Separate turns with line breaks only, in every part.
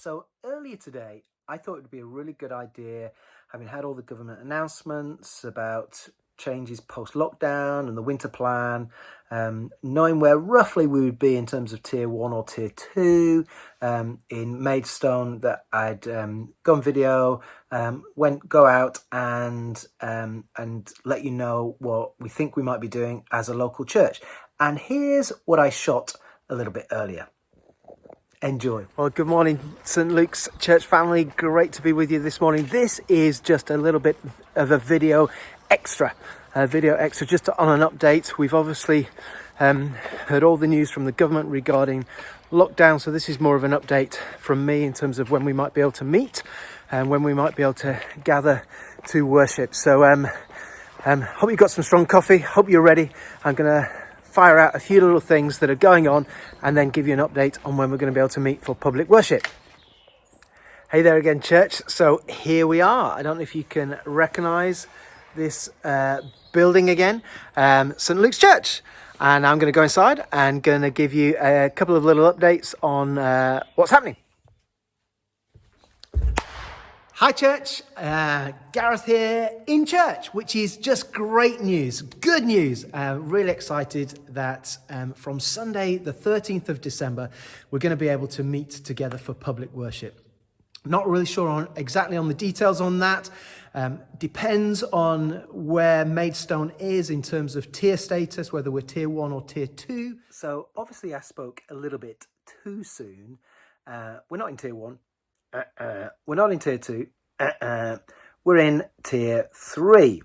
So earlier today, I thought it would be a really good idea, having had all the government announcements about changes post-lockdown and the winter plan, knowing where roughly we would be in terms of tier 1 or tier 2 in Maidstone, that I'd go on video, go out and let you know what we think we might be doing as a local church. And here's what I shot a little bit earlier. Enjoy. Well, good morning, St. Luke's Church family. Great to be with you this morning. This is just a little bit of a video extra just on an update. We've obviously heard all the news from the government regarding lockdown, so this is more of an update from me in terms of when we might be able to meet and when we might be able to gather to worship. So hope you've got some strong coffee, hope you're ready. I'm gonna fire out a few little things that are going on and then give you an update on when we're going to be able to meet for public worship. Hey there again, church. So here we are. I don't know if you can recognize this building again, St. Luke's Church. And I'm going to go inside and going to give you a couple of little updates on what's happening. Hi church, Gareth here in church, which is just great news, good news. Really excited that from Sunday the 13th of December, we're going to be able to meet together for public worship. Not really sure exactly on the details on that. Depends on where Maidstone is in terms of tier status, whether we're tier 1 or tier 2. So obviously I spoke a little bit too soon. We're not in tier 1. We're not in tier 2. We're in tier 3.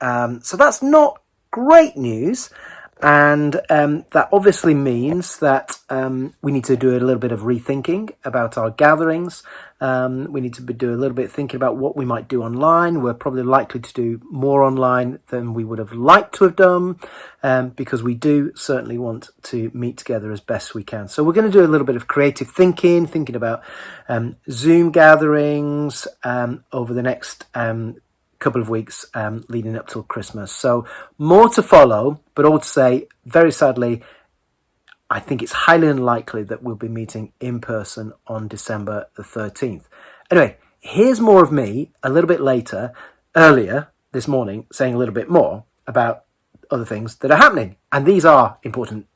So that's not great news. And that obviously means that we need to do a little bit of rethinking about our gatherings. We need to do a little bit of thinking about what we might do online. We're probably likely to do more online than we would have liked to have done, because we do certainly want to meet together as best we can. So we're going to do a little bit of creative thinking about Zoom gatherings over the next couple of weeks leading up till Christmas. So more to follow, but all to say, very sadly, I think it's highly unlikely that we'll be meeting in person on December the 13th. Anyway, here's more of me a little bit earlier this morning, saying a little bit more about other things that are happening. And these are important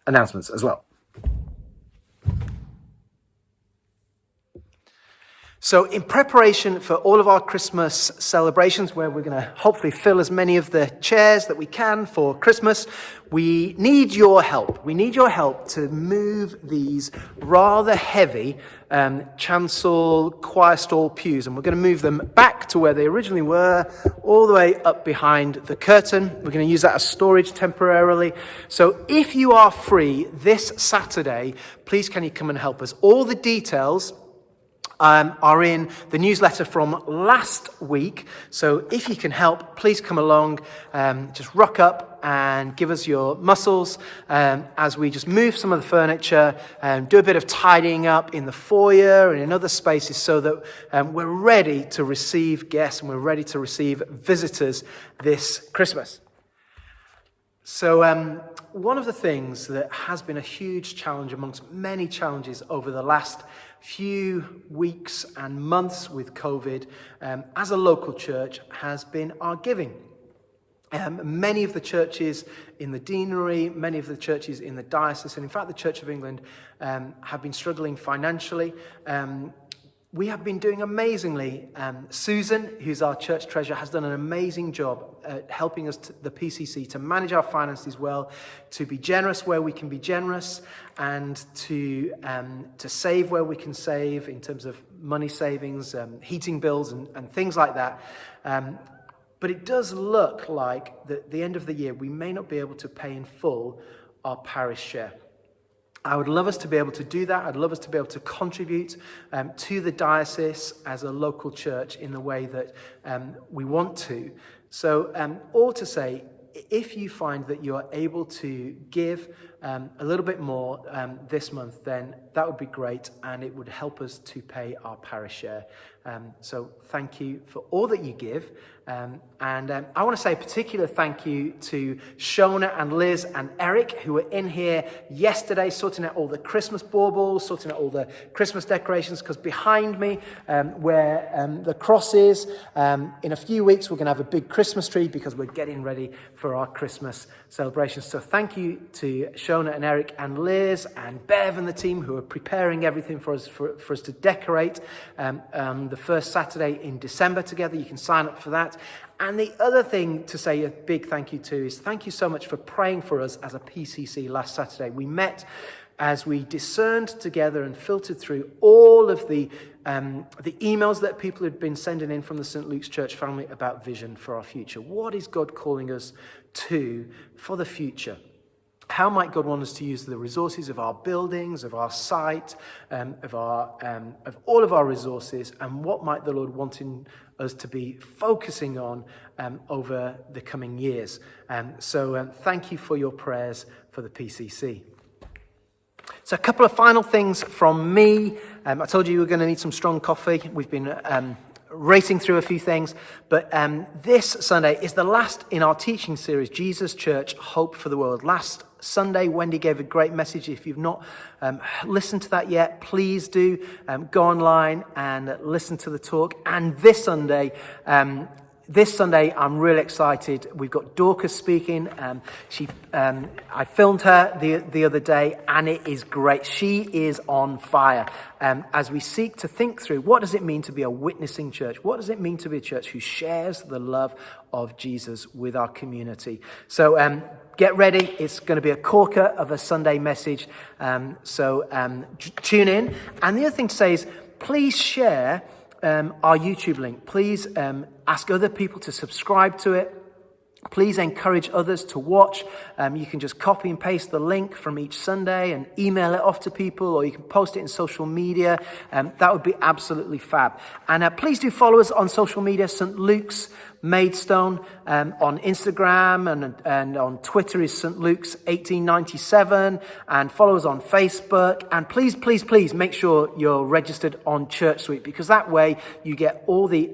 announcements as well. So in preparation for all of our Christmas celebrations, where we're going to hopefully fill as many of the chairs that we can for Christmas, we need your help. We need your help to move these rather heavy chancel choir stall pews. And we're going to move them back to where they originally were, all the way up behind the curtain. We're going to use that as storage temporarily. So if you are free this Saturday, please can you come and help us? All the details are in the newsletter from last week. So if you can help, please come along, just rock up and give us your muscles as we just move some of the furniture and do a bit of tidying up in the foyer and in other spaces, so that we're ready to receive guests and we're ready to receive visitors this Christmas. So one of the things that has been a huge challenge amongst many challenges over the last few weeks and months with COVID as a local church has been our giving. Many of the churches in the deanery, many of the churches in the diocese, and in fact the Church of England have been struggling financially. We have been doing amazingly. Susan, who's our church treasurer, has done an amazing job at helping us, the PCC, to manage our finances well, to be generous where we can be generous, and to save where we can save in terms of money savings, heating bills and things like that. But it does look like at the end of the year, we may not be able to pay in full our parish share. I would love us to be able to do that. I'd love us to be able to contribute to the diocese as a local church in the way that we want to. So all to say, if you find that you are able to give a little bit more this month, then that would be great, and it would help us to pay our parish share. So thank you for all that you give. And I want to say a particular thank you to Shona and Liz and Eric, who were in here yesterday sorting out all the Christmas baubles, sorting out all the Christmas decorations, because behind me, where the cross is, in a few weeks we're going to have a big Christmas tree because we're getting ready for our Christmas celebrations. So thank you to Shona and Eric and Liz and Bev and the team who are preparing everything for us to decorate the first Saturday in December together. You can sign up for that. And the other thing to say a big thank you to is thank you so much for praying for us as a PCC last Saturday. We met as we discerned together and filtered through all of the emails that people had been sending in from the St. Luke's Church family about vision for our future. What is God calling us to for the future? How might God want us to use the resources of our buildings, of our site, of all of our resources, and what might the Lord wanting us to be focusing on over the coming years? So thank you for your prayers for the PCC. So a couple of final things from me. I told you we were going to need some strong coffee. We've been racing through a few things, but this Sunday is the last in our teaching series, Jesus Church, Hope for the World. Last Sunday, Wendy gave a great message. If you've not listened to that yet, please do go online and listen to the talk. And this Sunday, I'm really excited. We've got Dorcas speaking. I filmed her the other day, and it is great. She is on fire as we seek to think through what does it mean to be a witnessing church? What does it mean to be a church who shares the love of Jesus with our community? So get ready. It's going to be a corker of a Sunday message. So tune in. And the other thing to say is, please share our YouTube link. Please ask other people to subscribe to it. Please encourage others to watch. You can just copy and paste the link from each Sunday and email it off to people, or you can post it in social media. That would be absolutely fab. And please do follow us on social media, St. Luke's Maidstone, on Instagram, and on Twitter is St. Luke's 1897, and follow us on Facebook. And please make sure you're registered on Church Suite, because that way you get all the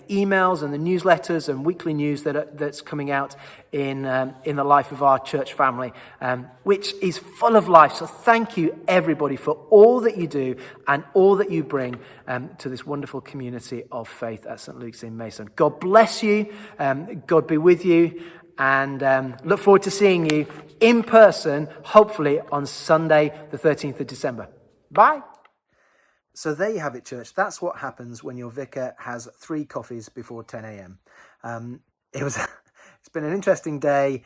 emails and the newsletters and weekly news that's coming out in the life of our church family, which is full of life. So thank you everybody for all that you do and all that you bring to this wonderful community of faith at St. Luke's in Maidstone. God bless you. God be with you, and look forward to seeing you in person, hopefully on Sunday the 13th of December. Bye. So there you have it, church. That's what happens when your vicar has 3 coffees before 10 a.m. It's been an interesting day.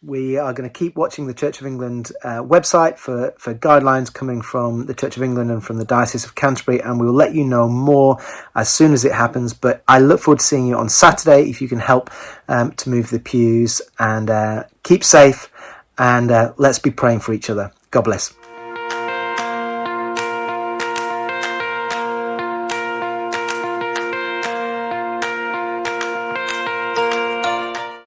We are going to keep watching the Church of England website for guidelines coming from the Church of England and from the Diocese of Canterbury, and we'll let you know more as soon as it happens. But I look forward to seeing you on Saturday if you can help to move the pews, and keep safe, and let's be praying for each other. God bless.